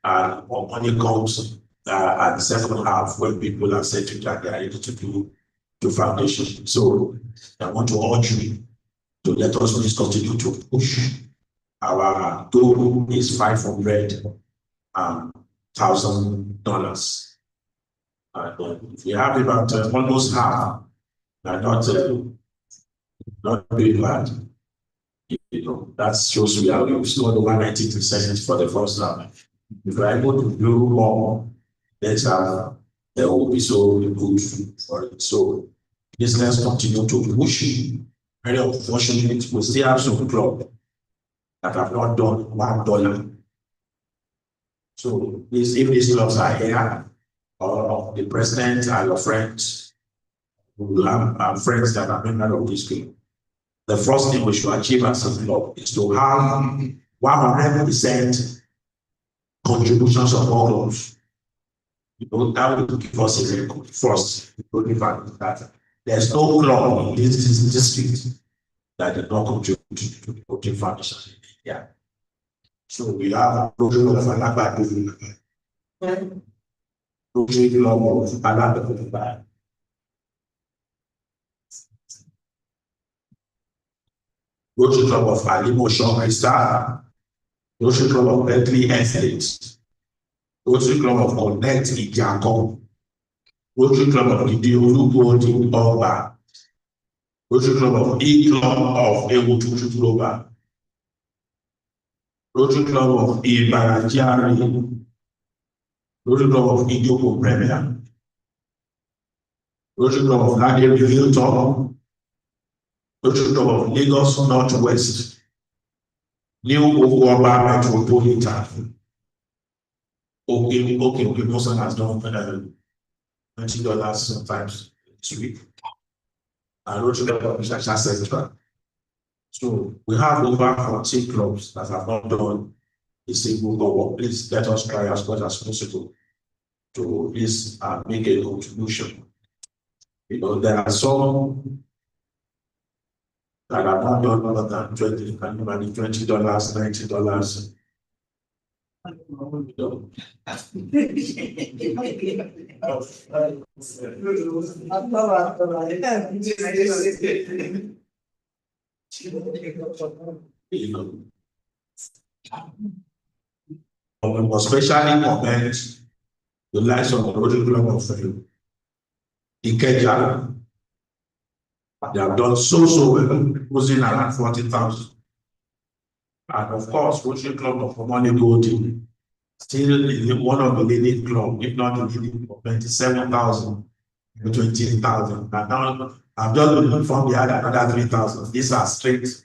and more money comes at the second half when people are settled that they are able to do the foundation. So I want to urge you to let us please continue to push. Our goal is $500,000. If we have about almost half, not very bad. You know, that shows we are still over 90% for the first round. If we are able to do more, let's have there will be so good for it. So let's continue to push. Very unfortunate, we still have some clubs that have not done $1. So if these clubs are here, or the president and your friends, who have friends that are members of this club, the first thing we should achieve as a club is to have 100% contributions of all clubs. You know, that will give us a record first. That there's no club in this district that did not contribute to the Protein Foundation. Yeah. So we have a project of Alaba. Project Club of Alaba. Rotary Club of Alimotion Crystal, Rotary Club of Bentley Estate, Rotary Club of Connect Idiako, Rotary Club of Idiolu Oba, Rotary Club of E-Club of Ewututu Global, Rotary Club of Ibarajari, Rotary Club of Idoko Premier, Rotary Club of Lagere Hilltop, Rotary Club of Lagos Northwest, New Okwaba Metropolitan. Okay, Wilson has done $20 sometimes this week. And Rotary Club of Shasha Central. So we have over 40 clubs that have not done a single goal. Please let us try as much as possible to please make a contribution. You know, there are some that are not done more than $20, $90, especially commend the likes of the Rotary Club of Ikeja. They have done so well, losing around 40,000. And of course, Rotary Club of Omani Golding still is one of the leading clubs, if not the leading club, 27,000 to 28,000. And now I've just been informed they had another 3,000. These are straight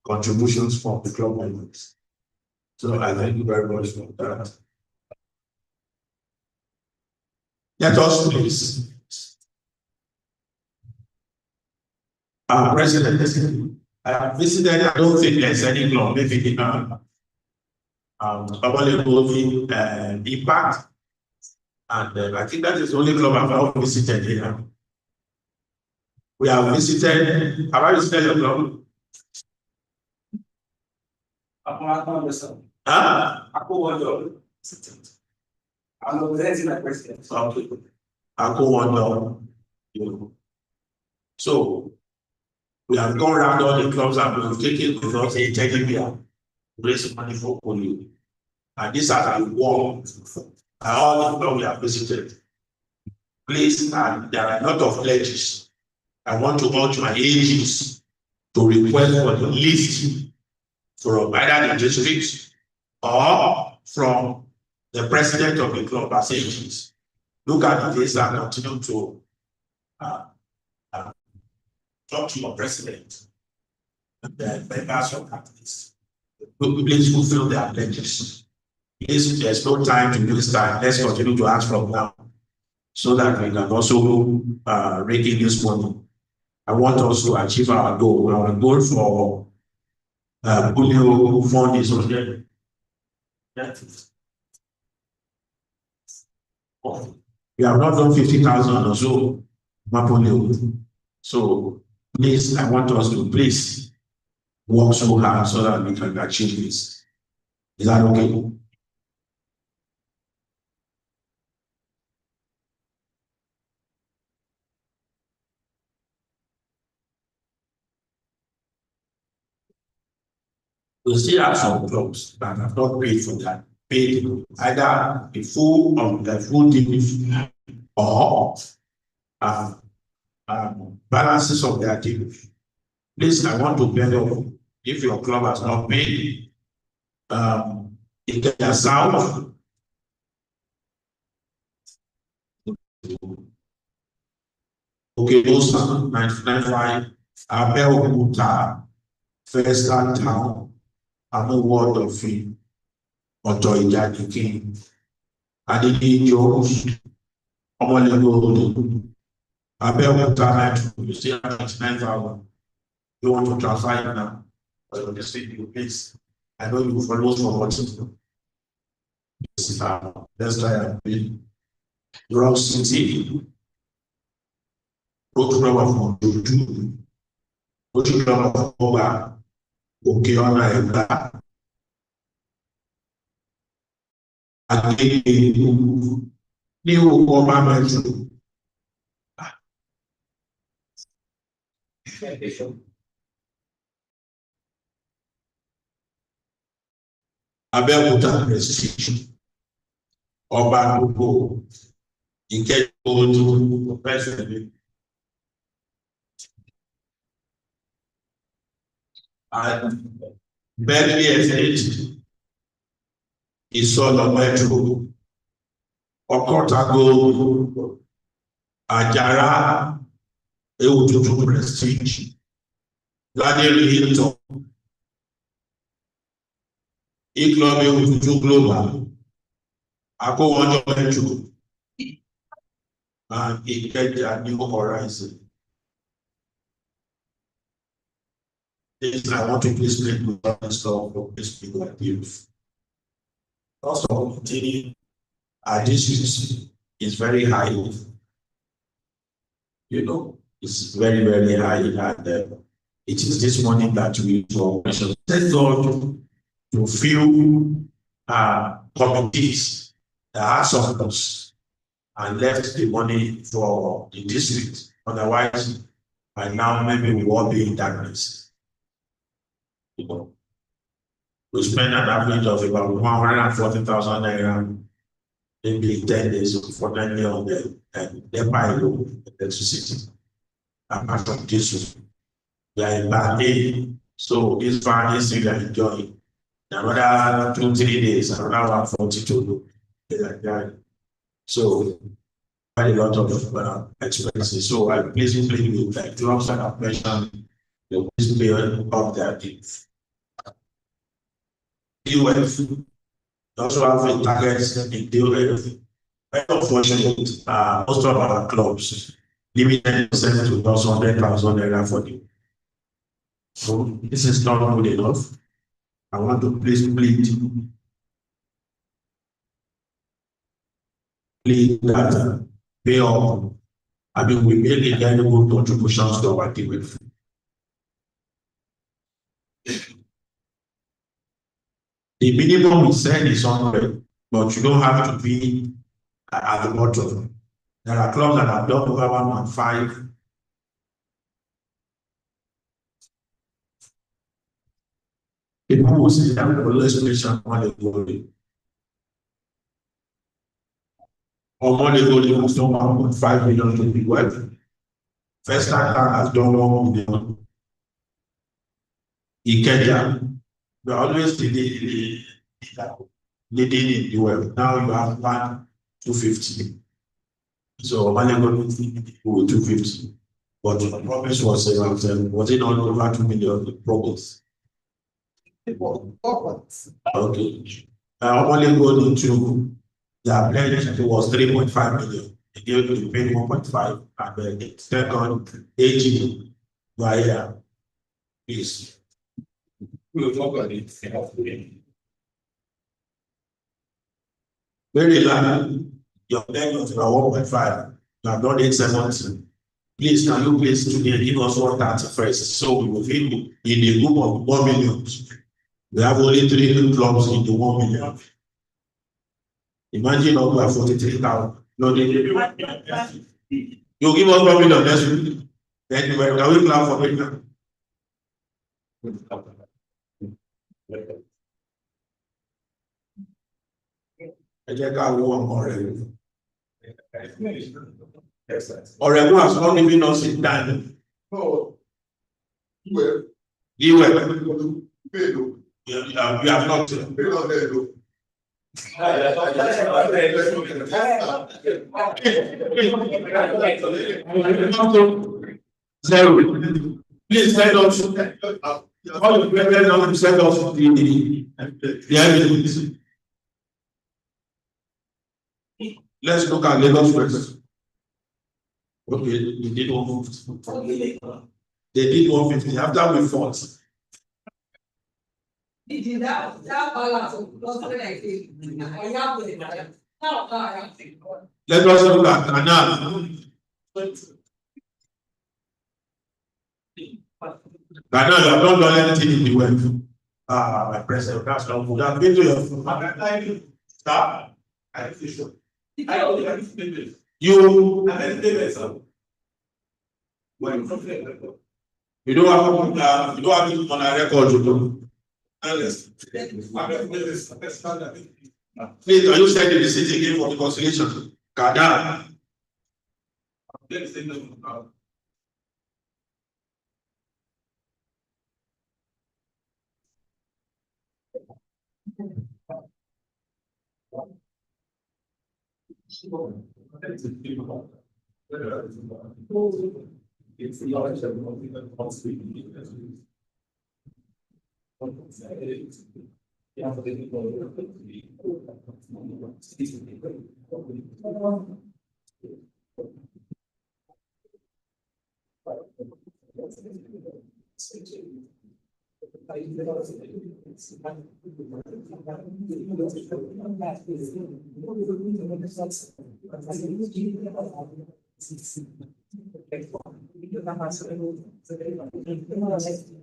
contributions from the club members. So I thank you very much for that. Let us please. President, I have visited, I don't think there's any club, maybe Impact. And I think that is the only club I've ever visited here. We have visited, have I visited your club? I'm representing my president. Okay. So we have gone around all the clubs and we've taken with us a teddy bear, raise money for polio. And these are the ones all the clubs we have visited. Please, and there are a lot of pledges. I want to urge my agents to request for the list from either the districts or from the president of the club as agents. Look at the list and continue to talk to your president and the members of that list. Please fulfill their pledges. Please, there's no time to waste time. Let's continue to ask from now so that we can also rake in this money. I want us to achieve our goal. Our goal for polio fund is on there. We have not done 50,000 or so polio. So please, I want us to please work so hard so that we can achieve this. Is that okay? We still have some clubs that have not paid for that, paid either the full dues or uh, balances of their dues. Please, I want to beg you, if your club has not paid, it can South. Okay, those are 995, Abeokuta, First Town, Ward of Fame, Ọ̀tọ̀ Ìjànìkìn, Adédèjì, Ọmọlẹ́gbẹ̀ẹ́, Abeokuta Metro, you still have 99,000. You want to transfer it now? But on the street, you please. I know you follow for what let's try and be Rock City. Road number for Ojú, Ojú number for Ọba, Òkè Ọ̀nà Ẹ̀gbá, Agége, ní Ọba Metro. Abẹ́òkúta Prestige, Ọba Gbogbo, Ìkẹjà Ojú, President. And Bentley Estate, Ìsọlọ̀ Metro, Ọ̀kọ́tàgó, Àjàrà, Ewututu Prestige, Ládélé Hilton, Eclub Ewututu Global, Akówọ́njọ Metro, and Ìkẹjà New Horizon. This I want to please make with stuff for this people like youth. Also, continue. This is very high. You know, it's very, very high. And it is this morning that we thank God to few committees that have some us and left the money for the district. Otherwise, by now maybe we will be in darkness. You know, we spend an average of about 140,000 naira, maybe 10 days for 9 years on them, and they buy electricity. Apart from this, we are in bad day, so this van is still enjoying. Another 2-3 days, another 142. Like that. So, quite a lot of expenses. So, I please with like clubs that have mentioned, the please of their things. UF also have a target in DOF. Very unfortunate, most of our clubs limited themselves to just 100,000 naira for them. So this is not good enough. I want to please plead that pay up. I mean, we made invaluable contributions to our team. The minimum we said is 100, but you don't have to be at the bottom. There are clubs that have done over 1.5. People will say that the legislation on the goal. Or more the goal was done 1.5 million to be well. First time has done 1 million. Ikeja, we always leading in the world. Now you have 250. So Malago with 250. But the promise was around was it not over 2 million progress? Okay. Only going into the pledge, it was 3.5 million. They gave to pay 1.5 and the second 80 via peace. We'll talk about it. Very likely, your pledge was about 1.5. You have done 870. Please, can you please today give us 130 first? So we will feel in a group of 1 million. We have only 3 clubs in the 1 million. Imagine we have 43,000. No, you give us 1 million next week. Then can we plan for it now? Ẹ jẹ́ ká wo ọmọ rẹ̀. Ọ̀rẹ́gun has not given us a time. You have not. Zero. Please send us. All the president send us the evidence. Let's look at Lagos first. Okay, they did 150. They did 150 after we fought. Let us look at Canal. Canal, you have not done anything in the world. My president, that's not good. I've been to your stop. You don't have it on a record, you know. Please, can you send the receipt again for the conciliation? Kada.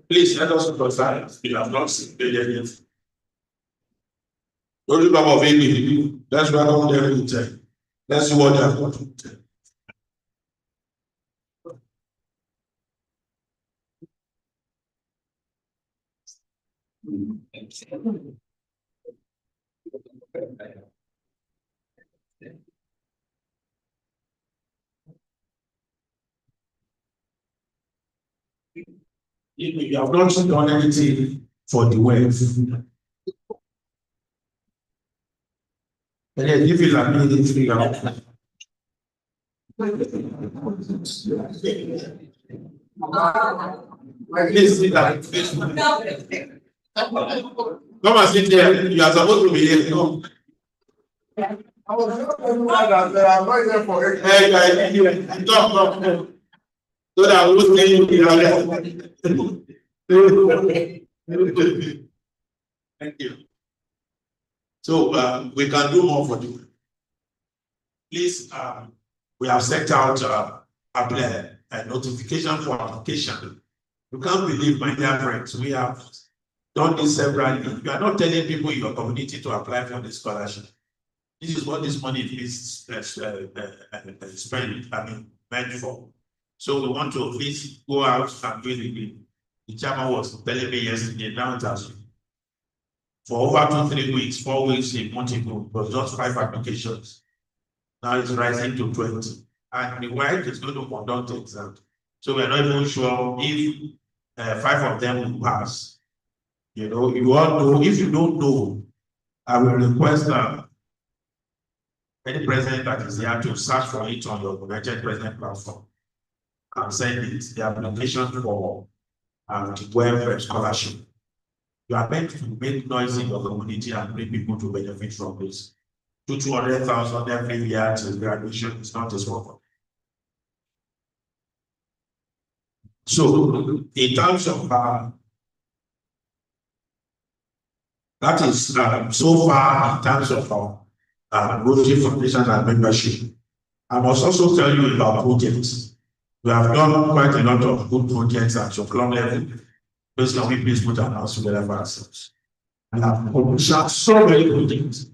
Please let us confirm. We have not seen the yet. Don't you of any? Let's welcome them to tell. Let's see what they have got to tell. If you have not done anything for the wealth, and then if you are being figure out. Please sit down. Come and sit there. You are supposed to be here. No. I'm not here for it. So that we will say thank you. So we can do more for you. Please, we have set out a notification for application. You can't believe, my dear friends, we have done this severally. You are not telling people in your community to apply for the scholarship. This is what this money is meant for. So we want to at least go out and do it. The chairman was telling me yesterday, now it has for over 2-3 weeks, 4 weeks in Montego, it was just 5 applications. Now it's rising to 20. And the wife is going to conduct the exam. So we're not even sure if 5 of them will pass. You know, you all know, if you don't know, I will request any president that is here to search for it on your United President platform and send it, the application for the welfare scholarship. You are meant to make noise in your community and bring people to benefit from this. 200,000 every year till graduation is not a small. So, in terms of that is so far in terms of Rotary Foundation and membership. I must also tell you about projects. We have done quite a lot of good projects at your club level, based on we please put our house together for ourselves. And I've published so many projects.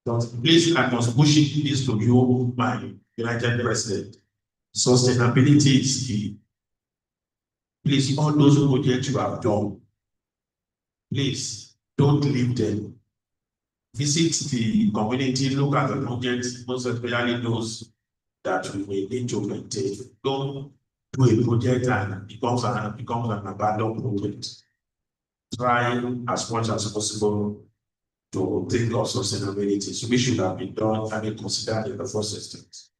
But please, I must push this to you, my United President. Sustainability is key. Please, all those projects you have done, please don't leave them. Visit the community, look at the projects, most especially those that we may need to maintain. Don't do a project and it becomes an abandoned project. Try as much as possible to think of sustainability. So we should have been done and be considered in the first instance.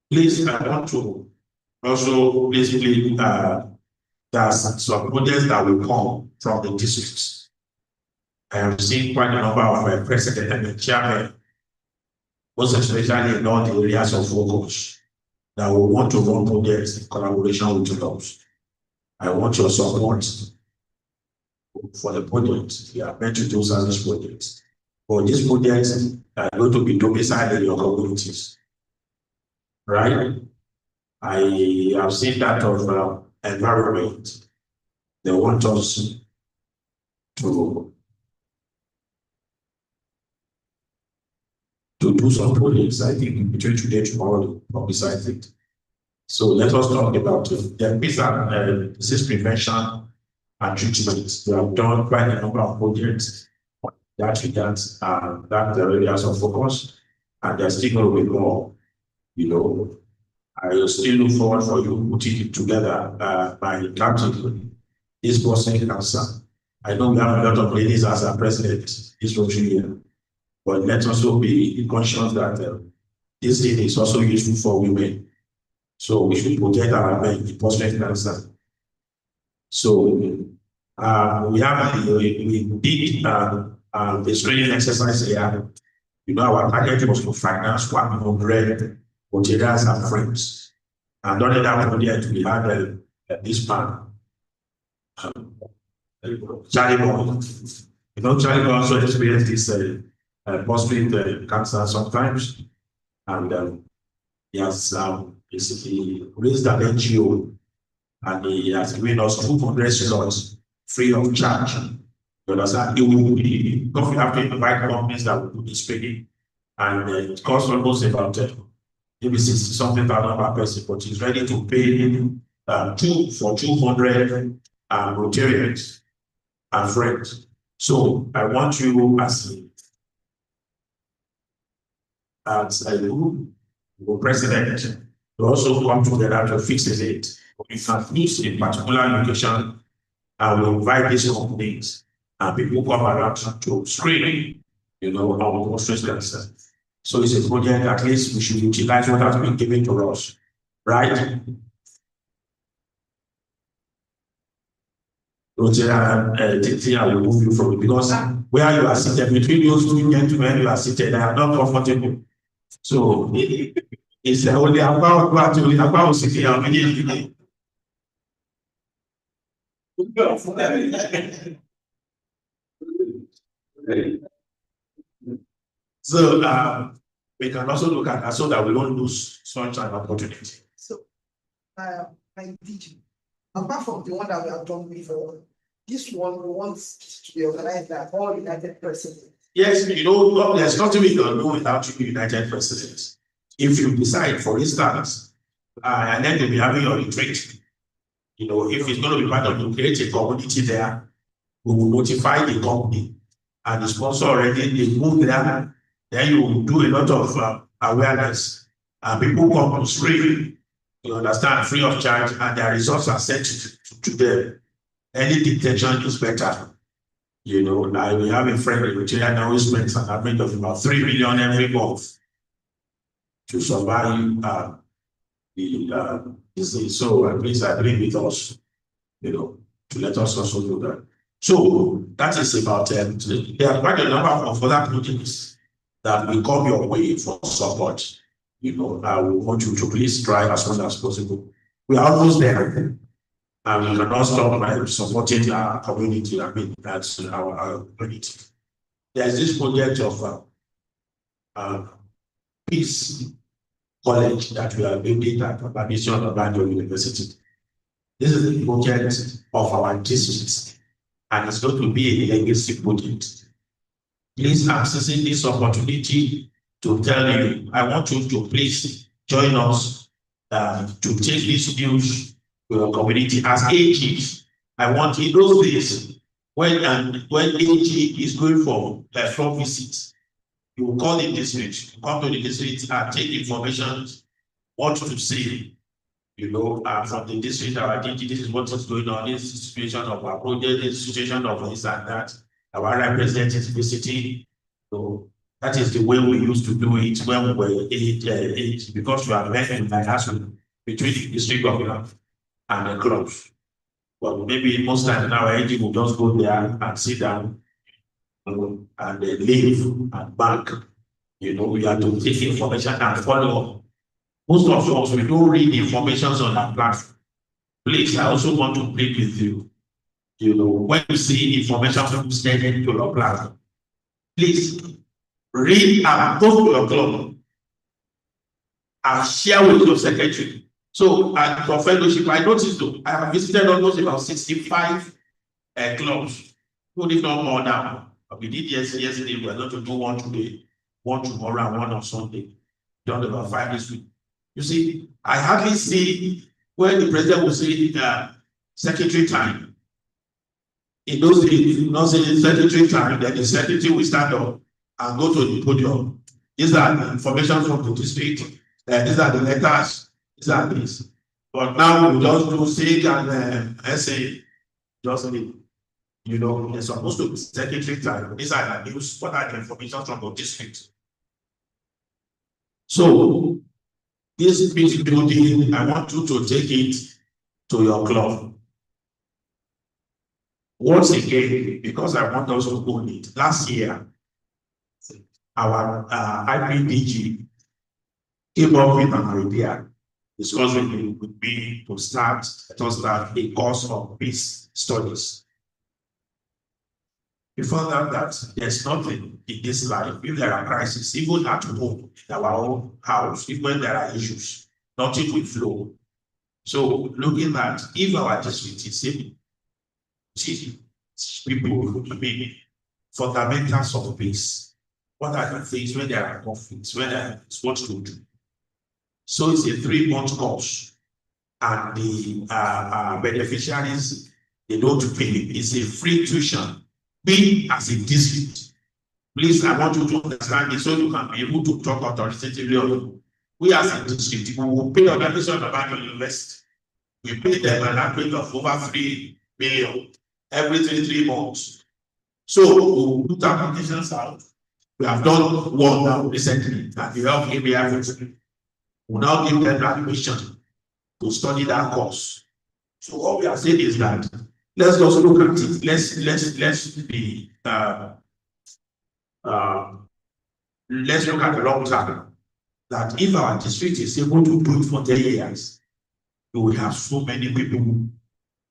Please, I want to also basically there's some projects that will come from the districts. I have seen quite a number of president and chairman, most especially in all the areas of focus, that will want to run projects in collaboration with those. I want your support for the project. We are meant to do service projects. But these projects are going to be domiciled in your communities. Right? I have seen that of environment. They want us to do some projects, I think, between today and tomorrow, publicize it. So let us talk about it. These are disease prevention and treatment. We have done quite a number of projects that regards that the areas of focus, and there's still going to be more. You know, I will still look forward for you putting it together by captain this Boston cancer. I know we have a lot of ladies as our president this Rotary year, but let's also be conscious that this thing is also useful for women. So we should protect our men in prostate cancer. So we did the training exercise here. You know, our target was to finance 100 hoteliers and friends. And under that project, we had this man, Charlie Bond. You know, Charlie Bond also experienced this prostate cancer sometimes. And he has basically raised an NGO, and he has given us 200 slots free of charge. You understand? It will be because we have to invite companies that will do this training, and it costs almost about maybe 60 something thousand per person, but he's ready to pay 200 Rotarians and friends. So I want you as a group, president, to also come together to fix it. We can use a particular location and we invite these companies and people come around to screen, you know, our prostate cancer. So it's a project, at least we should utilize what has been given to us, right? Rotary, I will move you from it because where you are seated, between those two gentlemen, you are seated, I am not comfortable. So it's only about sitting here immediately. So we can also look at that so that we don't lose such an opportunity. So I did, apart from the one that we have done before, this one we want to be organized by all United Presidents. Yes, you know, there's nothing we can do without you, United Presidents. If you decide, for instance, and then they'll be having your retreat, you know, if it's going to be part of to create a community there, we will notify the company and the sponsor already, they move there, then you will do a lot of awareness and people come to screen, you understand, free of charge, and their results are sent to them. Any detection is better. You know, like we have a friend in Nigeria now who spends an average of about 3 million every month to survive the disease. So please agree with us, you know, to let us also do that. So that is about there are quite a number of other projects that will come your way for support. You know, I will want you to please try as much as possible. We are almost there. And we cannot stop by supporting our community. I mean, that's our community. There's this project of Peace College that we are building at Mission Obanjo University. This is the project of our district, and it's going to be a legacy project. Please, I'm seizing this opportunity to tell you, I want you to please join us to take this news to your community as AGs. I want in those days when AG is going for a floor visit, you will call the district, come to the district and take information, what to say, from the district, our DG, this is what is going on, this is the situation of our project, this situation of this and that, our representatives visiting. So that is the way we used to do it when we were eight, because we are met in my hospital between the district governor and the clubs. But maybe most times now, AG will just go there and sit down and leave and back. We have to take information and follow up. Most of us, we don't read information on that platform. Please, I also want to plead with you. When you see information posted into your platform, please read and go to your club and share with your secretary. So, for fellowship, I noticed though, I have visited almost about 65 clubs, if not more now. We did yesterday, we are going to do one today, one tomorrow, and one on Sunday. Done about 5 this week. You see, I hardly see where the president will say secretary time. In those days, not saying secretary time, then the secretary will stand up and go to the podium. These are the information from the district, these are the letters, these are this. But now we just do say and essay, just leave. They're supposed to be secretary time. These are the news, what are the information from the district? So, this big building, I want you to take it to your club. Once again, because I want us to own it. Last year, our IPDG came up with an idea, discussing with me to start a course of peace studies. We found out that there's nothing in this life, if there are crises, even at home, in our own house, even when there are issues, nothing will flow. So, looking at if our district is able to people, fundamentals of peace, what are the things when there are conflicts, when there is what to do. So, it's a 3-month course, and the beneficiaries, they don't pay. It's a free tuition. We as a district, please, I want you to understand this so you can be able to talk authoritatively on it. We as a district, we will pay organization of Bank University. We pay them an average of over 3 million every 3 months. So we will put applications out. We have done one now recently, and we help ABI. We now give them admission to study that course. So what we are saying is that let's just look at it. Let's be let's look at the long term. That if our district is able to do it for 10 years, we will have so many people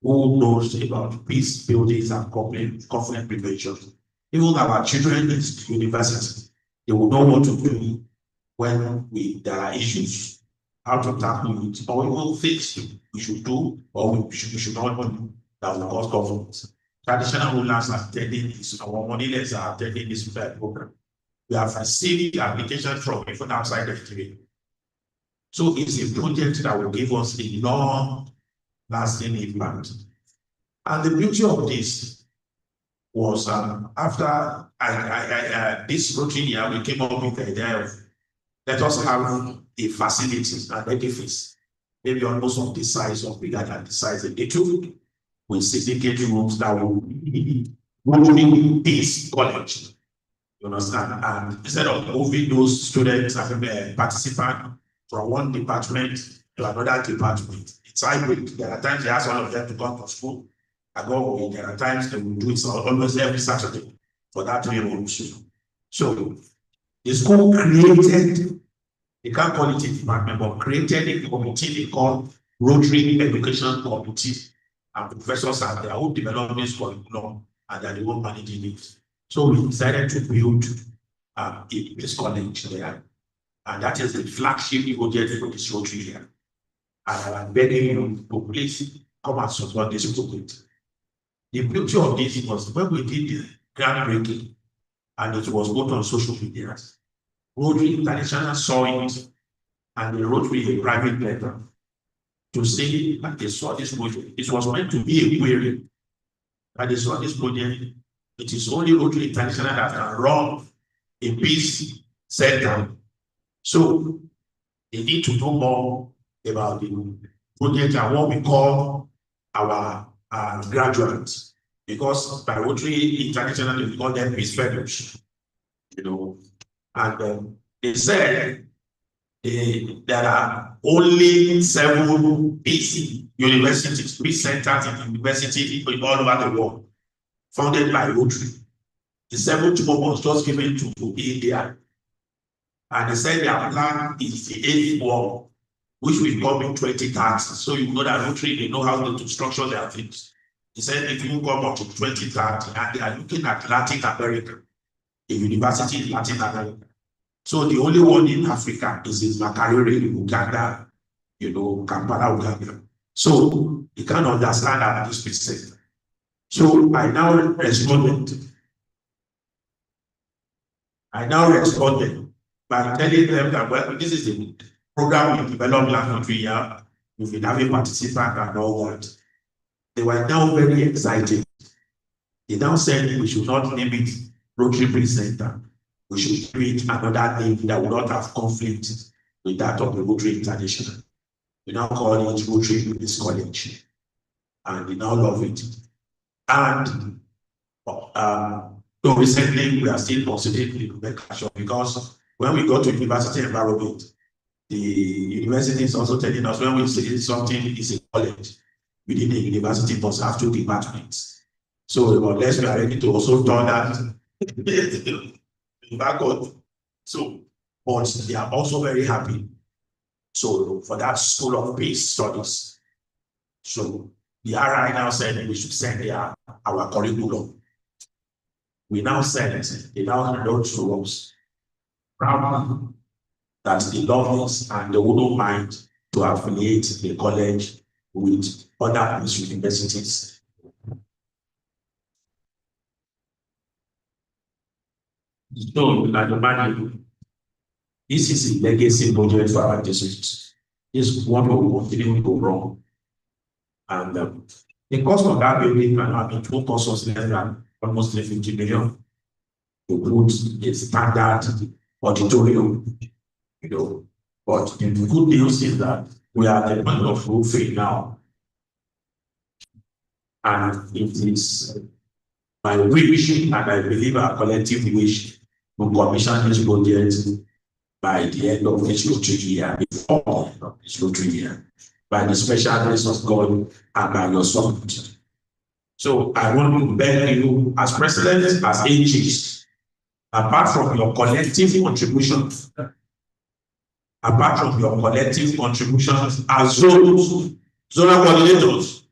who knows about peace buildings and conflict prevention. Even our children in university, they will know what to do when there are issues, how to tackle it, or even things we should do or we should not do that will cause conflicts. Traditional rulers are attending this, our moneyless are attending this program. We have received applications from even outside the Nigeria. So it's a project that will give us a long-lasting impact. And the beauty of this was after this routine year, we came up with the idea of let us have a facility, an edifice, maybe almost of the size or bigger than the size of the two, with 60 rooms that will be moving this college. You understand? And instead of moving those students and participants from one department to another department, it's hybrid. There are times they ask all of them to come to school. There are times they will do it almost every Saturday for that 3 rooms. So the school created, they can't call it a department, but created a committee they call Rotary Education Committee. And professors have their own development curriculum and they're the one managing it. So we decided to build this college there. And that is the flagship project for this Rotary here. And I'm begging you to please come and support this project. The beauty of this was when we did the groundbreaking and it was put on social media, Rotary International saw it and they wrote me a private letter to say that they saw this project. It was meant to be a query that is on this project, it is only Rotary International that can run a peace center. So they need to know more about the project and what we call our graduates. Because by Rotary International, we call them peace fellows. And they said there are only 7 peace universities, peace centers in universities all over the world, founded by Rotary. The 7th one was just given to India. And they said their plan is the 8th one, which will come in 2030. So you know that Rotary, they know how to structure their things. He said if you come up to 2030, and they are looking at Latin America, a university in Latin America. So the only one in Africa is in Makerere, Uganda, Kampala, Uganda. So you can understand that this is said. So I now responded by telling them that, well, this is the program we developed last country here. We've been having participants and all that. They were now very excited. They now said we should not name it Rotary Peace Center. We should create another name that will not have conflict with that of the Rotary International. We now call it Rotary Peace College. And we now love it. And so recently we are still considering the implementation, because when we go to university environment, the university is also telling us when we say something is a college, within the university must have 2 departments. So unless we are ready to also turn that back on. So, but they are also very happy. So for that School of Peace Studies. So the RI now said we should send our curriculum. We now send it. They now wrote to us proud that they love us and they wouldn't mind to affiliate the college with other universities. So, this is a legacy project for our district. This is what we will continue to go wrong. And the cost of that building it will cost us less than almost 50 million to put a standard auditorium, But the good news is that we are at the point of roofing now. And it is my wish, and I believe our collective wish, to commission this project by the end of this Rotary year, before the end of this Rotary year, by the special grace of God and by your support. So I want to beg you, as president, as AGs, apart from your collective contributions, as zonal coordinators,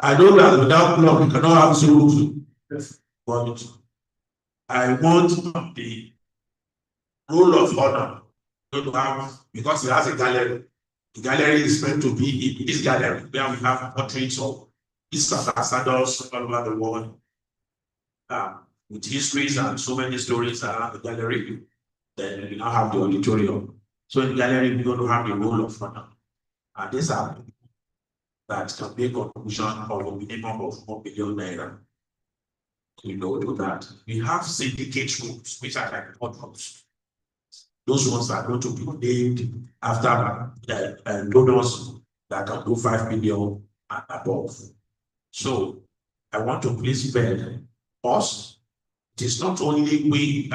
I know that without love we cannot have zones, but I want the role of honor to have, because it has a gallery. The gallery is meant to be this gallery where we have portraits of these ambassadors all over the world, with histories and so many stories around the gallery. Then we now have the auditorium. So in the gallery, we're going to have the role of honor. And these are that can be a contribution of a minimum of 1 billion naira. To that. We have syndicate rooms, which are like board rooms. Those ones are going to be named after donors that can do 5 million and above. So I want to please beg us. It is not only we,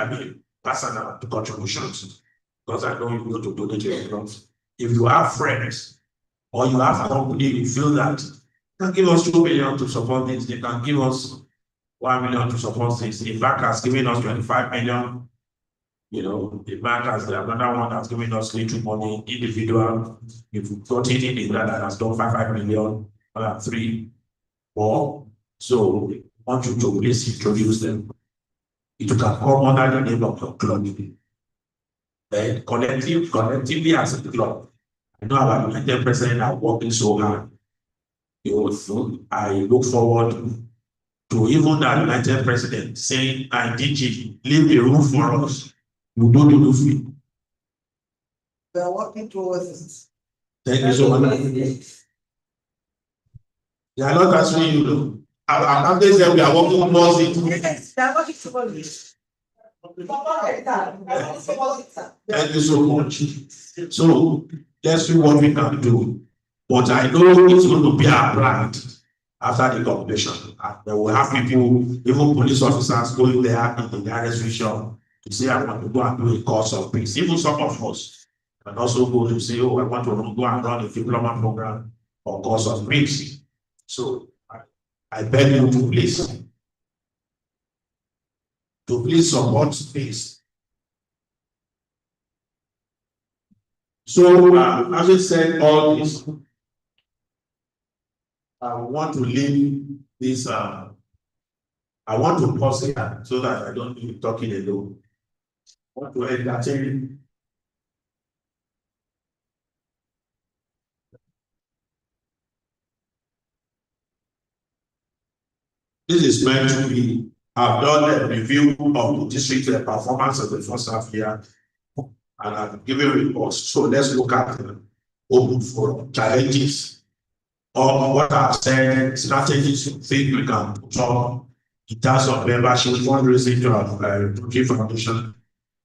personal contributions, because I know you go to donate your funds. If you have friends or you have a company, you feel that they can give us 2 million to support this, they can give us 1 million to support this. The bank has given us 25 million. The bank has another one that's giving us little money, individual. If you got it in that has done 5 million, 3, 4. So we want you to please introduce them. It can come under the name of your club. Then collectively as a club, I know our United President are working so hard. I look forward to even the United President saying, DG, leave the room for us. You don't do nothing. We are working towards it. Thank you so much. They are not answering you. I'm just saying we are working towards it. Yes, they are working towards it. Thank you so much. So let's see what we can do. But I know it's going to be applied after the completion. And they will have people, even police officers, going there in the nearest region to say, I want to go and do a course of peace. Even some of us can also go to say, oh, I want to go and run a diploma program or course of peace. So I beg you to please support peace. So, having said all this, I want to leave this. I want to pause here so that I don't be talking alone. I want to entertain. This is meant to be. I've done a review of the district performance of the first half year, and I've given reports. So let's look at open for challenges or what I've said, strategies you think we can put on in terms of membership, fundraising to our foundation,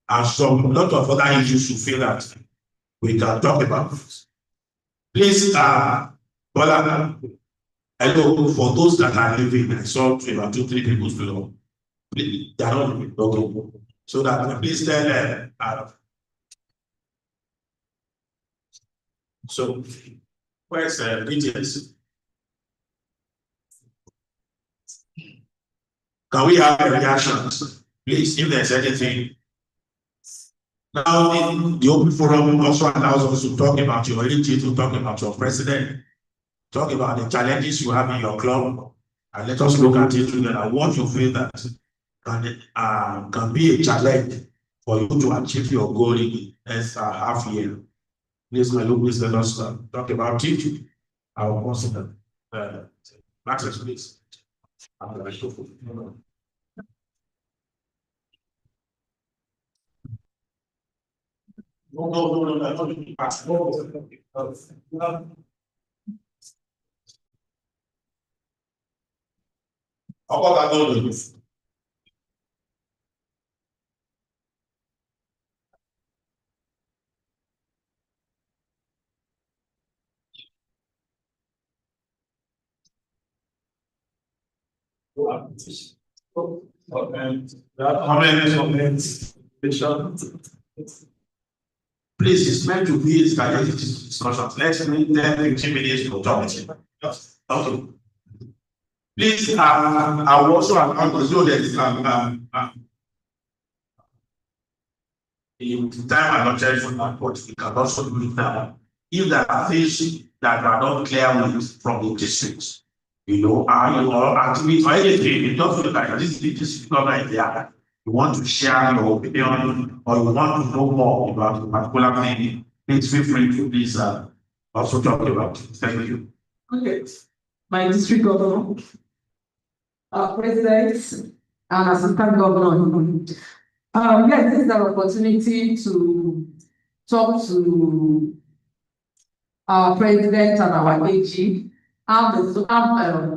and some lot of other issues you feel that we can talk about. Please, Bola, hello, for those that are living, I saw about 2-3 people below. Please, they are not living, okay. So that please tell them. So, where's details? Can we have a reaction? Please, if there's anything. Now, the open forum also allows us to talk about your LG, to talk about your president, talk about the challenges you have in your club, and let us look at it together. What you feel that can be a challenge for you to achieve your goal in the next half year. Please, my Lord, please let us talk about it. I will consider. Matters, please. No, I don't need to pass. How about I do this? Please, it's meant to be a strategic discussion. Let's make 10-15 minutes to talk. Okay. Please, I will also allow to show that in the time allotted for that, but we can also do it now. If there are things that are not clear with from the districts, or activity or anything, it doesn't feel like this is not idea. You want to share your opinion or you want to know more about a particular thing, please feel free to please also talk about it. Thank you. Okay. My district governor, president, and assistant governor. Yes, this is an opportunity to talk to our president and our AG. I'm the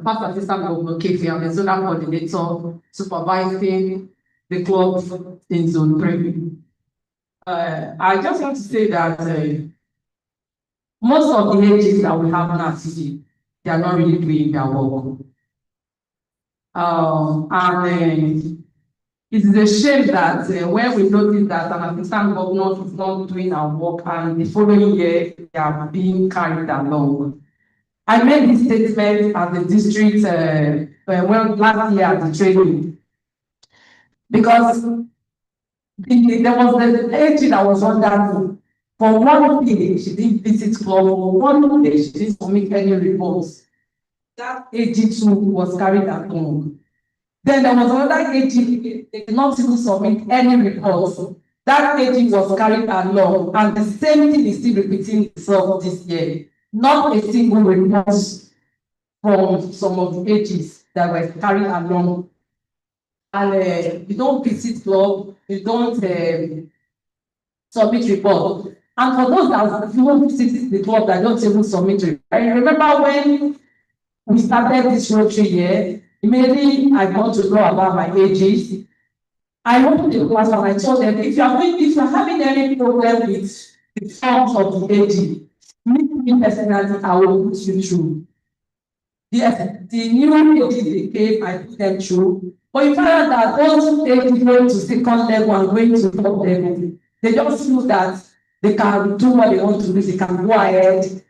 past assistant governor Kefi, I'm the zonal coordinator supervising the club in zone 3. I just want to say that most of the AGs that we have now today, they are not really doing their work. And it is a shame that when we notice that an assistant governor is not doing our work and the following year they are being carried along. I made this statement at the district last year at the training because there was an AG that was on that. For one day, she didn't visit club. For one day, she didn't submit any reports. That AG too was carried along. Then there was another AG, they did not even submit any reports. That AG was carried along, and the same thing is still repeating itself this year. Not a single report from some of the AGs that were carried along. And you don't visit club, you don't submit report. And for those that don't visit the club that don't even submit report, I remember when we started this Rotary year, Immediately I got to know about my ages. I opened the class and I told them, if you're having any problem with the forms of the AG, meet me personally, I will put you through. Yes, the new AG they came, I put them through. But you find out that those AG going to second level and going to third level, they just feel that they can do what they want to do, they can go ahead.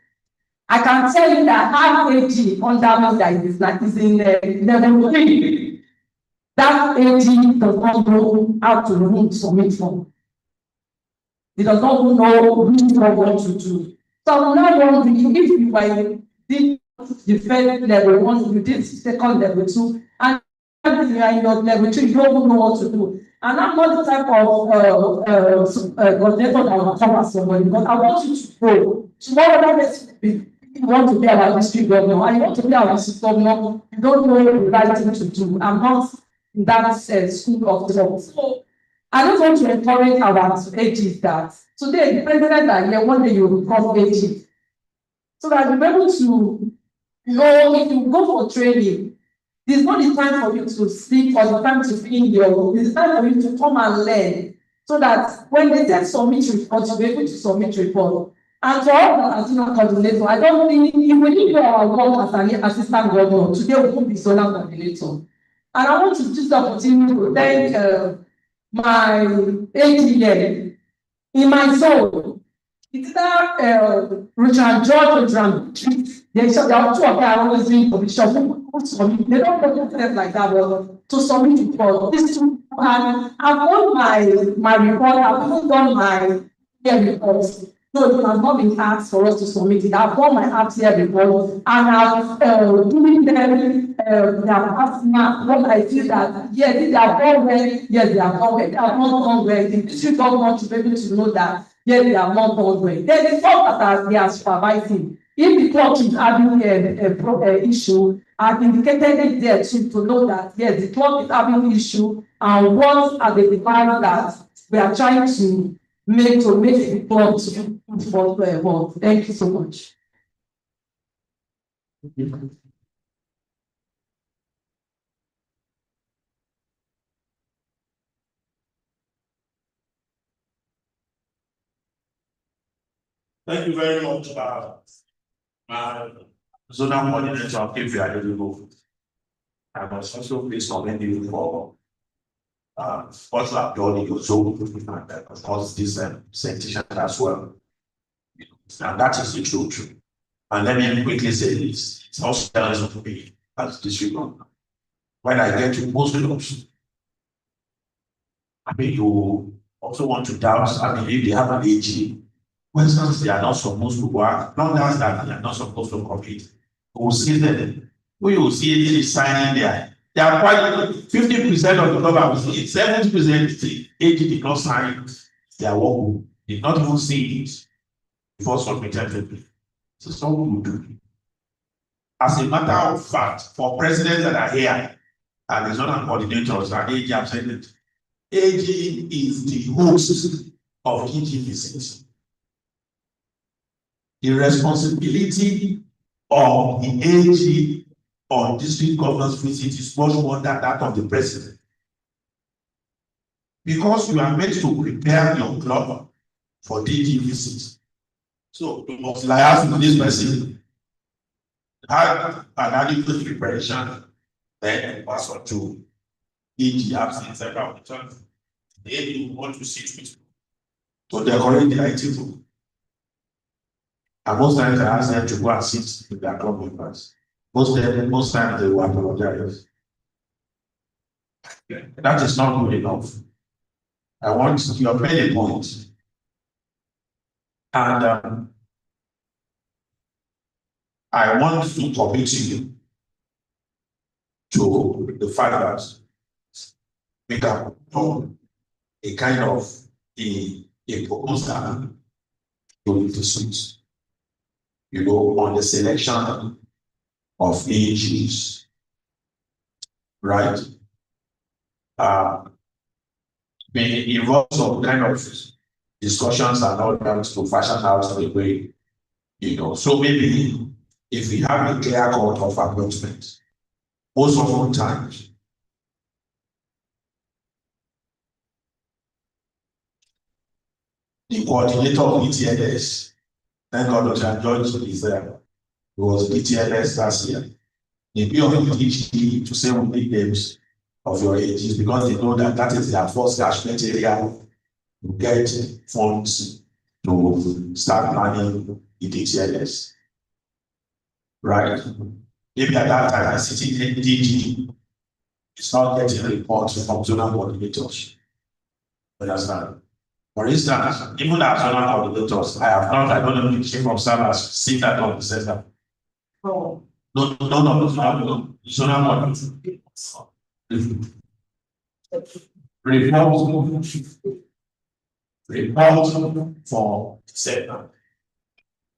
I can tell you that half AG under me that is in level 3. That AG does not know how to remove submit form. He does not know really what to do. So I'm not wondering if you were the first level 1, you did second level 2, and you are in your level 2, you don't know what to do. And I'm not the type of coordinator that will cover somebody, because I want you to go. Tomorrow, you want to be our district governor, and you want to be our district governor, you don't know the right thing to do. I'm not in that school of thought. So I just want to encourage our ages that today the president are here, one day you will become AG. So that you'll be able to know if you go for training, there's not the time for you to sleep or the time to be in your room. It's time for you to come and learn. So that when they say submit report, you'll be able to submit report. And for all the national coordinator, I don't think if we do our work as an assistant governor, today we will be solar coordinator. And I want to use the opportunity to thank my ATM in my zone. It's that Richard George and there are 2 of them always doing commission. They don't do things like that to submit report. These 2, and I've done my report, I've even done my year reports. No, it has not been asked for us to submit it. I've done my half-year report, and I've given them their partner when I feel that yes, they have done well, yes, they have done well, they have not done well. The district government to be able to know that yes, they have not done well. Then the fact that they are supervising. If the clock is having a issue, I've indicated it there to know that yes, the clock is having issue, and what are the devices that we are trying to make the clock for work. Thank you so much. Thank you very much, zonal coordinator, if you are eligible. I must also please commend you for what you have done in your zone, and of course this citation as well. And that is the truth. And let me quickly say this: it's also telling of me as district governor. When I get to most jobs, I mean, you also want to doubt. I mean, if they have an AG, for instance, they are not supposed to work, not that they are not supposed to compete. We will see them. We will see AG signing there. They are quite 50% of the number will see it, 70% AG did not sign their work, did not even see it before submitted. So some will do. As a matter of fact, for presidents that are here and the zonal coordinators and AG have said it, AG is the host of DG visits. The responsibility of the AG on district governor's visit is much more than that of the president. Because you are meant to prepare your club for DG visits. So you must liaise with this person, have an adequate preparation, then pass on to DG absence several times. Then you want to sit with to decorate the IT room. And most times I ask them to go and sit with their club members. Most times they will apologize. That is not good enough. I want you have made a point. And I want to commit you to the fact that we can do a kind of a proposal to the suit, on the selection of AGs, right? It involves some kind of discussions and all that to fashion out the way, So maybe if we have a clear cut of appointment, most often times, the coordinator of ETLS, thank God Dr. George is there, he was ETLS last year. They be on PhD to say we need names of your ages because they know that that is their first catchment area to get funds to start planning the ETLS. Right? Maybe at that time, I sitting in DG, it's not getting reports from zonal coordinators. Understand? For instance, even as zonal coordinators, I don't know if chief of staff has seen that on the center. No. No, zonal coordinators. Report for center.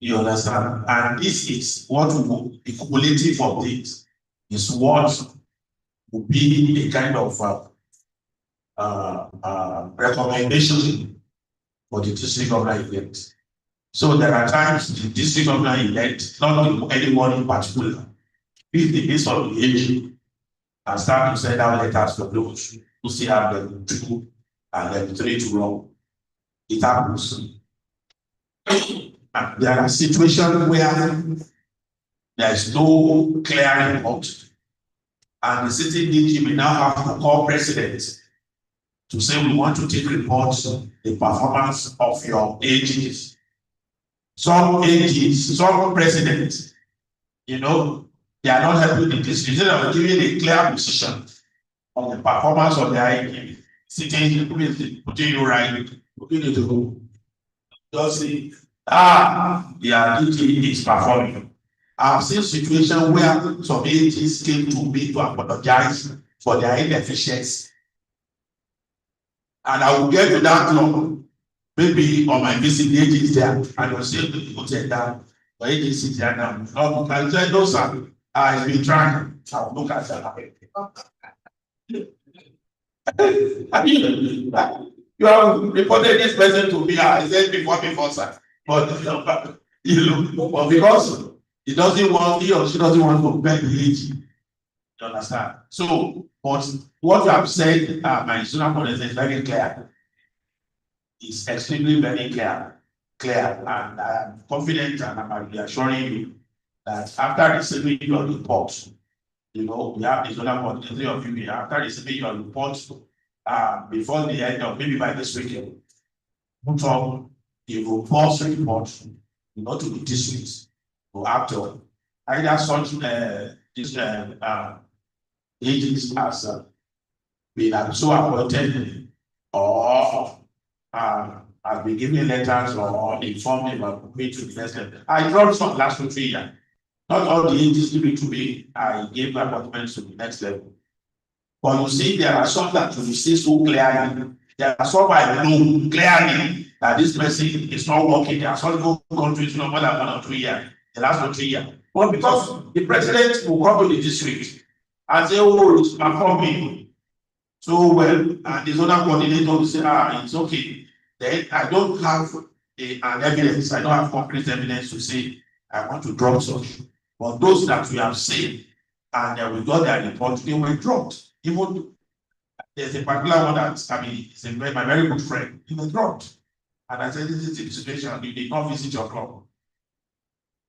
You understand? And this is what will be cumulative of this, is what will be a kind of recommendation for the district governor elect. So there are times the district governor elect, not anyone in particular, if the base of the age and start to send out letters to those who still have them 2 and then 3 to run. It happens. And there are situations where there is no clear report, and the city DG will now have to call president to say we want to take reports on the performance of your AGs. Some AGs, some presidents, they are not helping the district. They are giving a clear position on the performance of their AG. Sitting, putting you right, putting you to go. Just say, their DG is performing. I've seen situations where some AGs came to me to apologize for their inefficiency. And I will get to that long. Maybe on my visit, the AG is there, and I will say, put it down. The AG is there now. No, I say, no, sir. I've been trying. I will look at that. You have reported this person to me. I said before, sir. But but because he doesn't want, he or she doesn't want to beg the AG. You understand? So, but what you have said, my zonal coordinator is very clear. It's extremely very clear, and I'm confident and I'm reassuring you that after receiving your report, we have the zonal coordinator of you after receiving your report, before the end of maybe by this weekend, put up the robust report, to the districts to act on either such agents as been so appointed or have been given letters or informed about me to the next level. I dropped some last 2-3 years. Not all the agents given to me, I gave appointments to the next level. But you see, there are some that you see so clearly. There are some I know clearly that this person is not working. There are some countries no more than 1 or 2 years, the last 2-3 years. But because the president will come to the district and say, oh, it's performing so well, and the zonal coordinator will say, it's okay. Then I don't have an evidence, I don't have concrete evidence to say I want to drop such. But those that we have seen and we got their report, they were dropped. Even there's a particular one that it's my very good friend, he was dropped. And I said, this is the situation, you did not visit your club.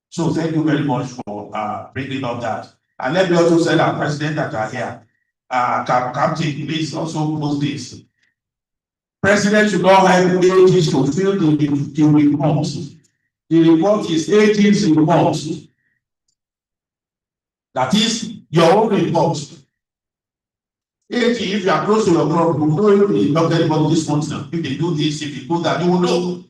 So thank you very much for bringing up that. And let me also say that president that are here, Captain, please also post this. President should not have AGs to fill the report. The report is AG's report. That is your own report. AG, if you are close to your club, you know if they not anybody this month now. If they do this, if they do that, you will know.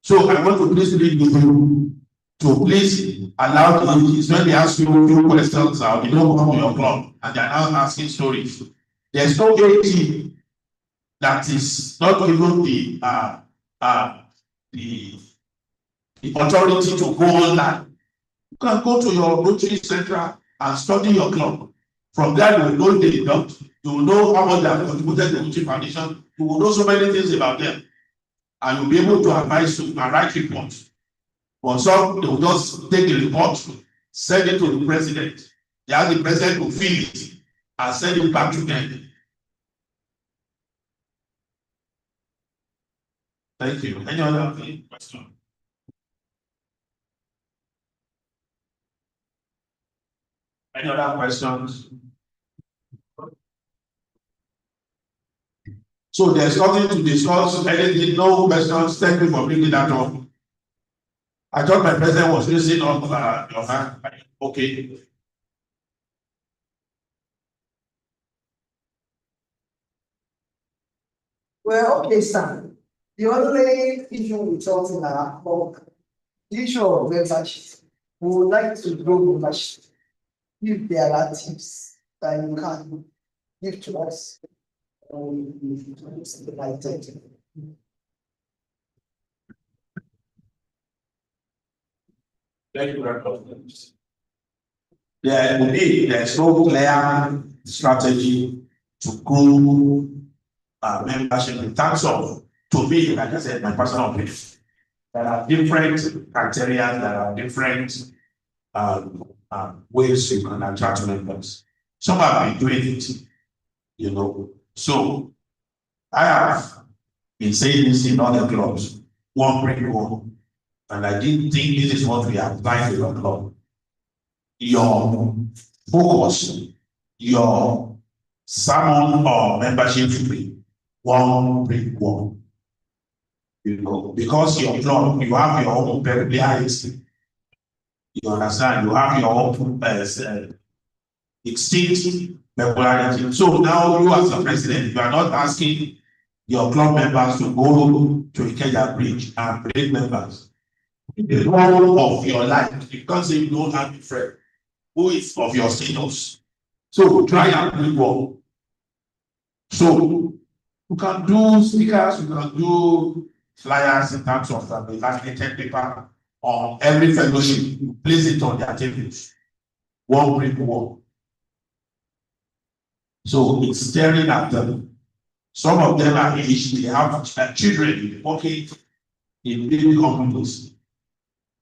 So I want to please read with you to please allow the AGs when they ask you questions or you don't come to your club and they are now asking stories. There's no AG that is not even the authority to go online. You can go to your Rotary Central and study your club. From there, you will know the result. You will know how much they have contributed to the Rotary Foundation. You will know so many things about them. And you'll be able to advise to and write reports. For some, they will just take the report, send it to the president. They ask the president to fill it and send it back to them. Thank you. Any other question? Any other questions? So there's nothing to discuss, anything, no questions. Thank you for bringing that up. I thought my president was raising up your hand. Okay. Well, okay, sir. The only issue with us in our work, the issue of membership, we would like to grow membership. If there are tips that you can give to us, something like that. Thank you very much. There's no clear strategy to grow membership in terms of, to me, like I said, my personal opinion. There are different criteria, there are different ways you can attract members. Some have been doing it, you know. So I have been saying this in other clubs, one bring one. And I didn't think this is what we apply to your club. Your focus, your sermon or membership should be one bring one. You know, because your club, you have your own peculiarity. You understand? You have your own distinct peculiarity. So now you as a president, you are not asking your club members to go to Ikeja Bridge and break members. The role of your life, you can't say you don't have a friend who is of your status. So try and bring one. So you can do stickers, you can do flyers in terms of the laminated paper on every fellowship, you place it on their tables. One bring one. So it's staring at them. Some of them are aged, they have children working in big companies.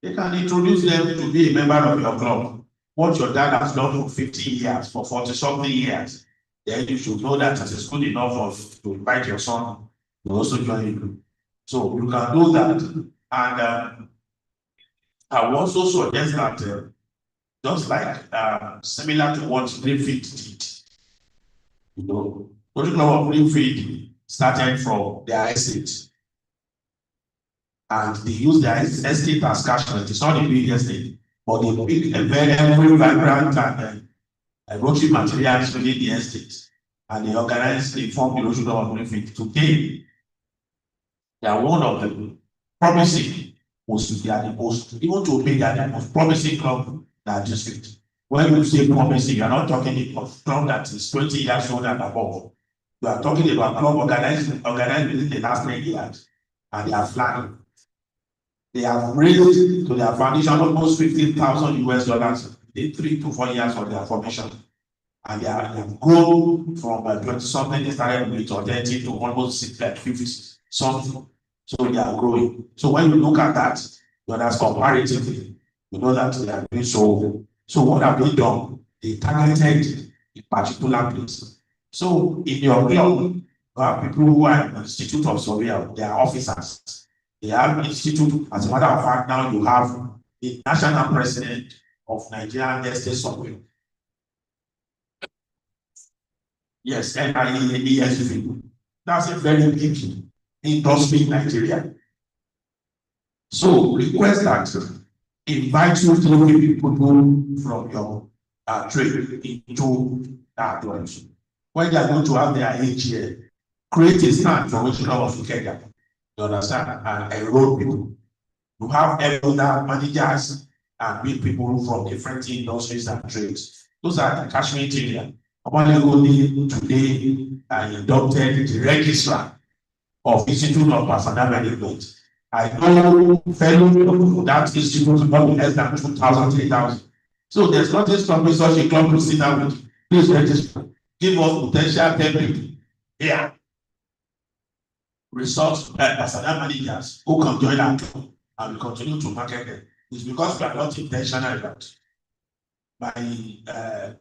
They can introduce them to be a member of your club. What your dad has done for 50 years, for 40-something years, then you should know that it is good enough to invite your son to also join you. So you can do that. And I will also suggest that just like similar to what Greenfield did, you know, the club of Greenfield started from their estate. And they use their estate as catchment. It's not a big estate, but they pick a very vibrant and rotary materials within the estate. And they organize, they form the Rotary Club of Greenfield. Today, they are one of the promising, they are the most, even to me, they are the most promising club in that district. When you say promising, you are not talking about a club that is 20 years old and above. You are talking about a club organized within the last 10 years, and they are flying. They have raised to their foundation almost $15,000 in 3 to 4 years of their formation. And they have grown from 20-something, they started with 30 to almost 50 something. So they are growing. So when you look at that, you understand comparatively, you know that they are doing so. So what have they done? They targeted a particular place. So in your club, you have people who are in the Institute of Surveillance, they are officers. They have institute, as a matter of fact, now you have the national president of Nigerian Estate Survey. Yes, NIESV. That's a very big industry in Nigeria. So request that invite you to people from your trade into that direction. When they are going to have their age here, create a stand for which of Ikeja. You understand? And enroll people. You have elder managers and big people from different industries and trades. Those are the catchment area. Only today I adopted the registrar of Institute of Personnel Management. I know fellow that institute not less than 2,000, 3,000. So there's not this company such a club to sit down with. Please register. Give us potential 10 people here. Resource personnel managers who can join our club and we continue to market them. It's because we are not intentional about it.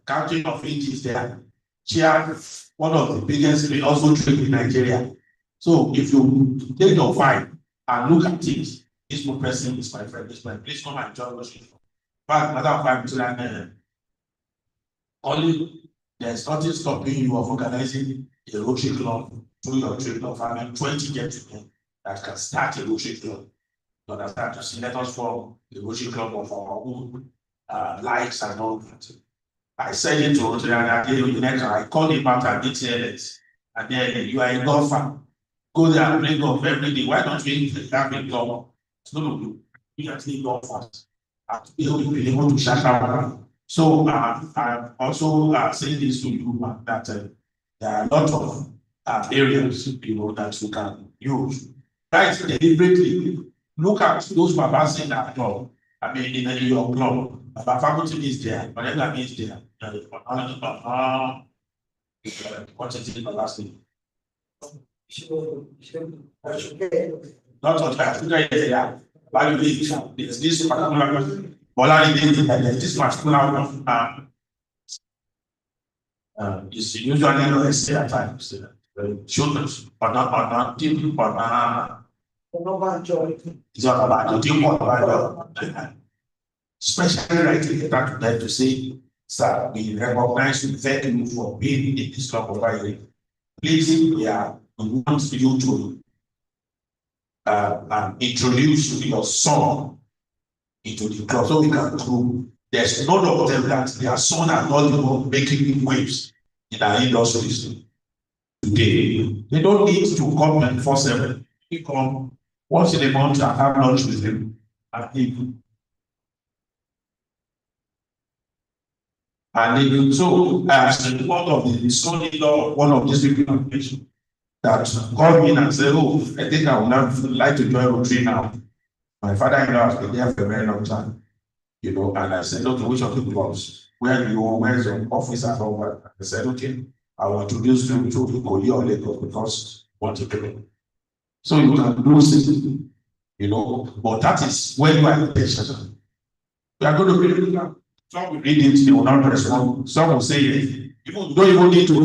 counting of ages there, chair one of the biggest also trade in Nigeria. So if you take your file and look at it, this person is my friend, this man, please come and join us. But matter of fact, only there's nothing stopping you of organizing a Rotary Club through your trade club family, 20 gentlemen that can start a Rotary Club. You understand? To see, let us form a Rotary Club of our own likes and all that. I said it to Rotary and I called him out at DTLS. And then you are a golfer. Go there and play golf every day. Why don't we have a club? No, you actually golfers. You'll be able to shut out. So I'm also saying this to you that there are a lot of areas that you can use. Right, deliberately look at those babas in that club. I mean, in your club, Baba faculty is there, whatever is there. What is it the last thing? Not what I think is there. Value is this particular this particular is usually essay at times. Children, but not deep, but it's all about the especially writing that to them to say, sir, we recognize you, thank you for being in this club of writing. Please, we want you to introduce your son into the club so we can prove there's none of them that their son are not the one making waves in our industries today. They don't need to come 24/7. They come once in a month and have lunch with them and eat. And so as one of the son-in-law of one of these people that called me and said, oh, I think I would like to join Rotary now. My father-in-law has been there for a very long time, and I said, okay, which of the clubs? Where you go, where's your office and all that? I said, okay, I will introduce you to Ikoyi or Lagos because I want to do. So you can do it, but that is when you are patient. We are going to read it. Some will read it, they will not respond. Some will say yes. You don't even need to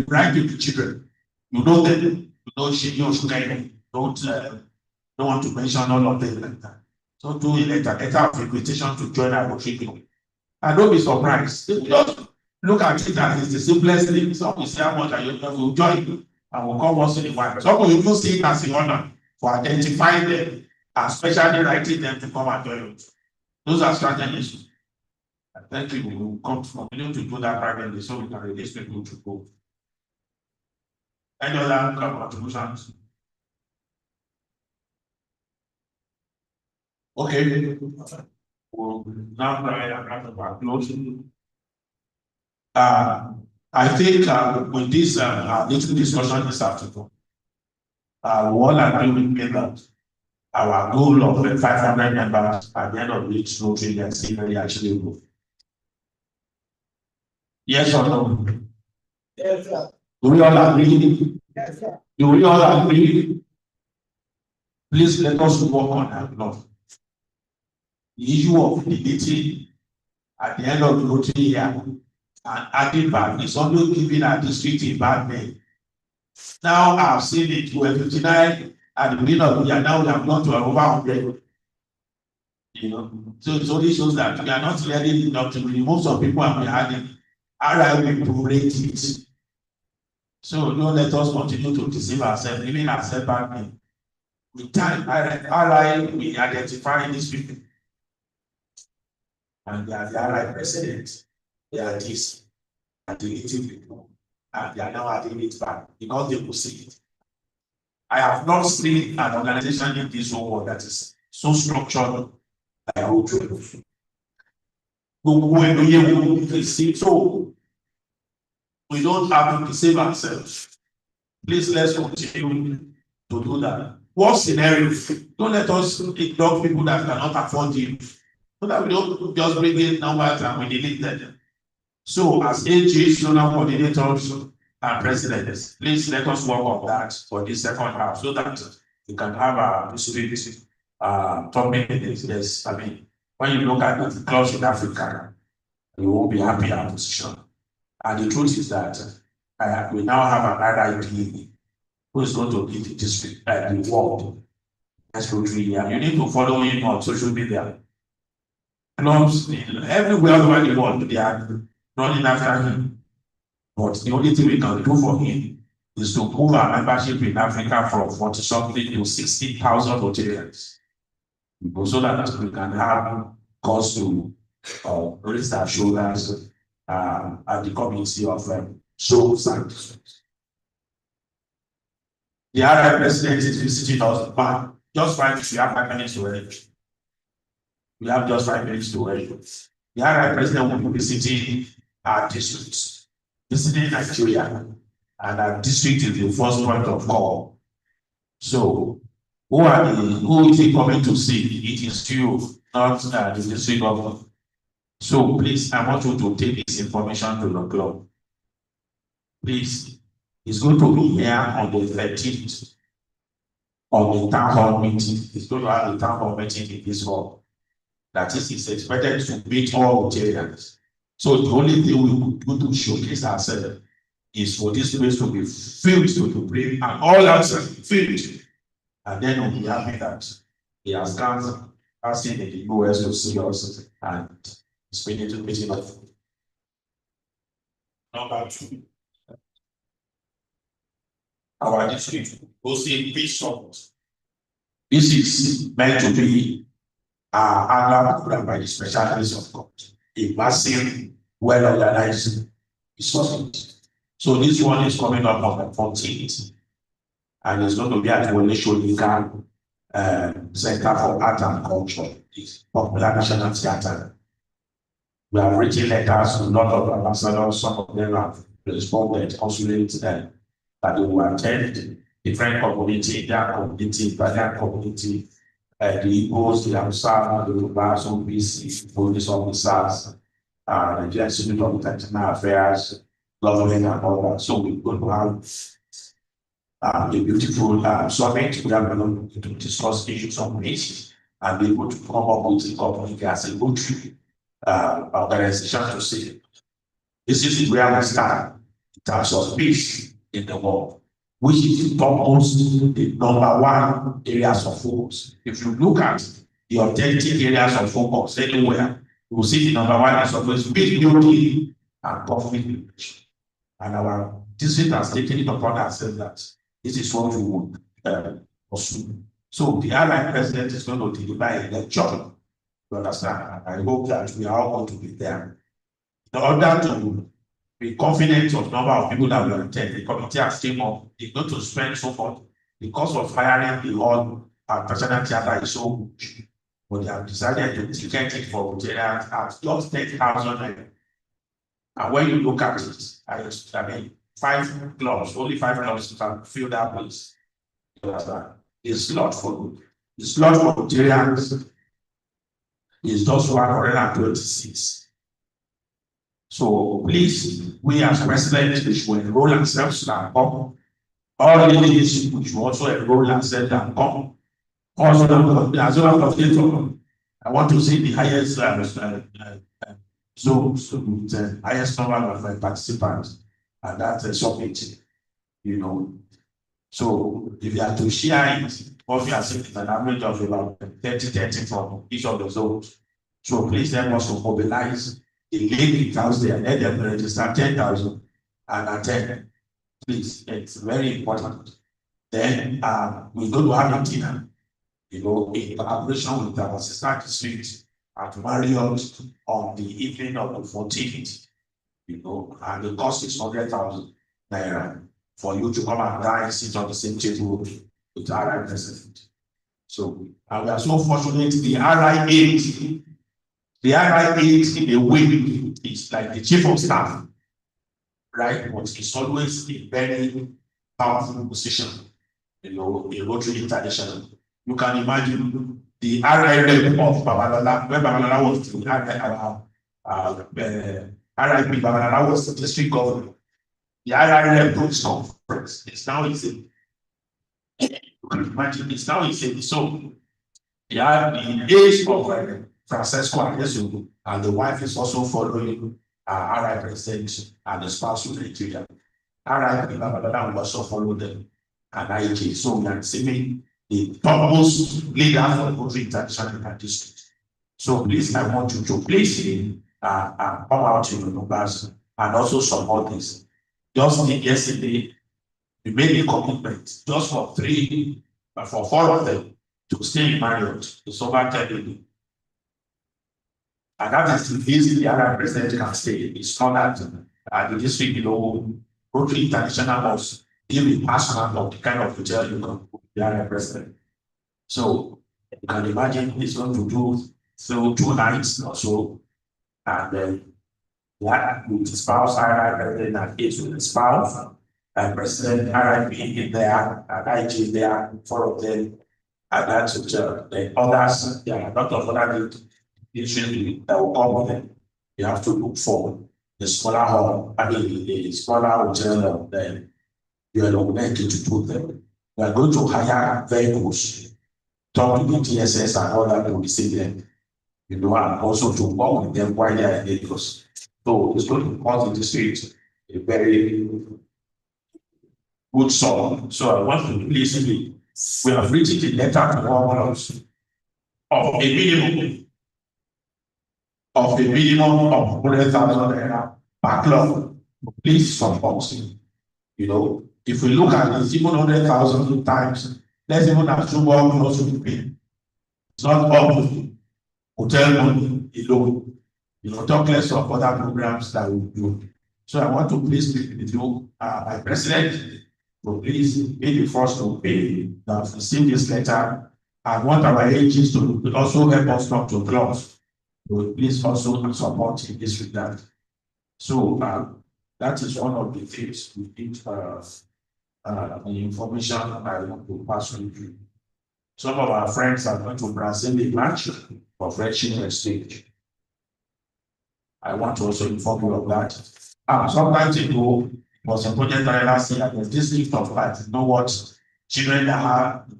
write to the children. You know them, you know she don't want to mention all of them like that. So do a letter of invitation to join our Rotary. And don't be surprised. Just look at it as it's the simplest thing. Some will say how much are you will join and will come once in a while. Some will even see it as an honor for identifying them and especially writing them to come and join us. Those are strategies. I thank you. We will continue to do that privately so we can release people to go. Any other contributions? Okay. We'll now try about closing. I think with this little discussion this afternoon, we all agree with me that our goal of 500 members at the end of each Rotary and see very achievable. Yes or no? Yes, sir. Do we all agree? Yes, sir. Do we all agree? Please let us work on that love. The issue of deleting at the end of the Rotary year and adding back is always giving our district a bad name. Now I've seen it. We were 59 at the beginning of the year. Now we have gone to over 100. So it only shows that we are not ready enough to remove some people and we are adding. RI will rate it. So don't let us continue to deceive ourselves, giving ourselves bad name. With time, RI will identify these people. And they are the RI president. They are this. And deleting people. And they are now adding it back because they will see it. I have not seen an organization in this whole world that is so structured like Rotary. So we don't have to deceive ourselves. Please let's continue to do that. What scenario? Don't let us ignore people that cannot afford it. So that we don't just bring in numbers and we delete them. So as AG, zonal coordinators and presidents, please let us work on that for this second half so that we can have a topic. Yes, I mean, when you look at the clubs in Africa, you won't be happy in our position. And the truth is that we now have an RIP who is going to lead the district, the world, next 3 years. You need to follow him on social media. Clubs everywhere around the world, they are running after him. But the only thing we can do for him is to move our membership in Africa from 40 something to 60,000 Rotarians. So that we can have cause to raise our shoulders at the community of souls and the other president is visiting us, but just 5 minutes, we have 5 minutes to wait. We have just 5 minutes to wait. The other president will be visiting our districts, visiting Nigeria, and our district is the first point of call. So, who is he coming to see? It is you, not the district governor. So, please, I want you to take this information to the club. Please. He's going to be here on the 13th on the town hall meeting. He's going to have a town hall meeting in this hall. That is, he's expected to meet all Rotarians. So the only thing we could do to showcase ourselves is for this place to be filled to the brim and all outside filled. And then we'll be happy that he has come asking in the US to see us and spending to meeting of. Number 2. Our district will see peace summit. This is meant to be annual program by the Special Grace of God, a massive, well-organized summit. So this one is coming up on the 14th, and it's going to be at Wole Soyinka Center for Art and Culture, it's Popular National Theatre. We have written letters to a lot of ambassadors, some of them have responded, consulates them. That they will attend different community, their community, their community, the Igbos, the Hausa, the Yoruba, some BC, police officers, the Nigerian Institute of International Affairs, government, and all that. So we're going to have a beautiful summit. We are going to discuss issues of race and be able to come up with the community as a good organization to say, this is where we stand in terms of peace in the world, which is almost the #1 areas of focus. If you look at the authentic areas of focus anywhere, you will see the #1 is always peace building and conflict prevention. And our district has taken it upon ourselves that this is what we would pursue. So the allied president is going to deliver a lecture. You understand? And I hope that we are all going to be there. In order to be confident of number of people that will attend, the committee has came up, they're going to spend so much. The cost of hiring the hall at National Theatre is so much. But they have decided to ticket it for Rotarians at just 10,000. And when you look at it, I mean, 5 clubs, only 5 clubs can fill that place. The slot for Rotarians is just 126. So please, we as president, we should enroll ourselves and come. All the ladies, we should also enroll ourselves and come. Also, as well as I want to see the highest zones with the highest number of participants, and that's a summit, you know. So if you are to share it, what we are seeing is an average of about 30 from each of the zones. So please help us to mobilize the lady house there, let them register 10,000 and attend. Please, it's very important. Then we're going to have a dinner, you know, in collaboration with our sister district at Marriott on the evening of the 14th, you know, and the cost is 100,000 naira for you to come and dine, sit on the same table with our president. So, and we are so fortunate, the RI8 in a way is like the chief of staff, right? But it's always a very powerful position, you know, in Rotary International. You can imagine the RI of Babalola, when Babalola was the RIP Babalola was the district governor. The RI Coach Conference. It's now easy. You can imagine it's now easy. So, the age of Francesco Adesu, and the wife is also following RI President and the spouse of Nigeria. RI will also follow them and IG. So we are receiving the topmost leader for Rotary International in our district. So please, I want you to please come out in your numbers and also support this. Just yesterday, we made a commitment just for 4 of them to stay in Marriott. It's over 10 million. And that is the reason the RI President can stay. It's not that the district below Rotary International must give a password of the kind of hotel you can put the RI President. So you can imagine he's going to do through 2 nights or so, and then with the spouse, RI President, and kids with the spouse, and President RIP in there, and IG there, 4 of them, and that's the others, there are a lot of other issues that will come with them. You have to look for the smaller hall, the smaller hotel, then you are nominated to put them. We are going to hire vehicles, talk to the TSS and all that to receive them, and also to work with them while they are in Lagos. So it's going to cause the district a very good song. So I want to please me. We have written a letter to all of us of a minimum of 100,000 naira backlog. Please support me. If we look at this, even 100,000 times, let's even assume what we also pay. It's not up to hotel money alone. Talk less of other programs that we do. So I want to please speak with you, my president, to please be the first to pay that receive this letter. I want our agents to also help us talk to clubs. So please also support in this regard. So that is one of the things we need. The information I want to pass with you. Some of our friends are going to Brazil in March for friendship exchange. I want to also inform you of that. Sometimes ago, was a project I last year that was district of light. You know what? Children that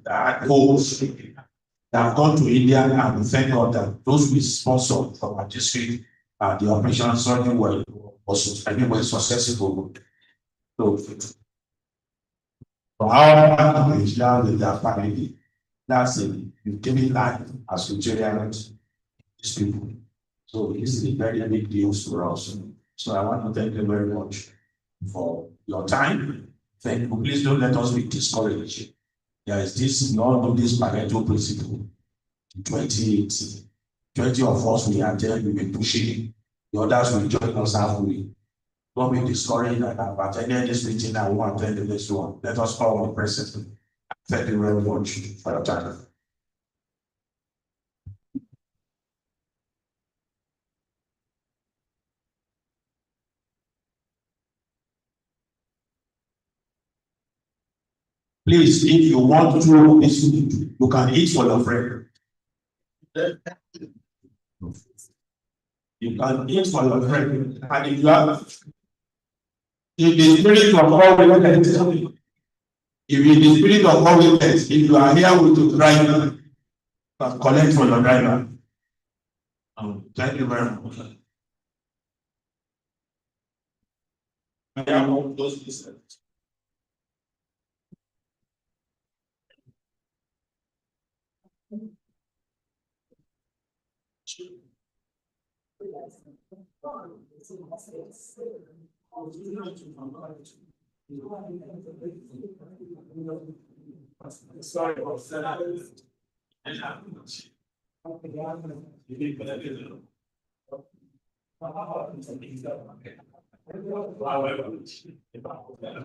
have goals that have gone to India, and we thank God that those we sponsored from our district, the operation surgery were successful. So for our knowledge now with their family, that's it. You've given life as Rotarians, these people. So this is a very big deal for us. So I want to thank you very much for your time. Thank you. Please don't let us be discouraged. There is this, we all know this Pareto principle. In 2018, 20 of us we are there, we will pushing. The others will join us halfway. Don't be discouraged that I've attended this meeting. I want to attend the next one. Let us all be present. Thank you very much for your time. Please, if you want to, you can eat for your friend. You can eat for your friend. And if you have, if the spirit of all witness, if the spirit of all witness, if you are here with the driver, can collect for your driver. Thank you very much. I have all those listeners. Sorry about that.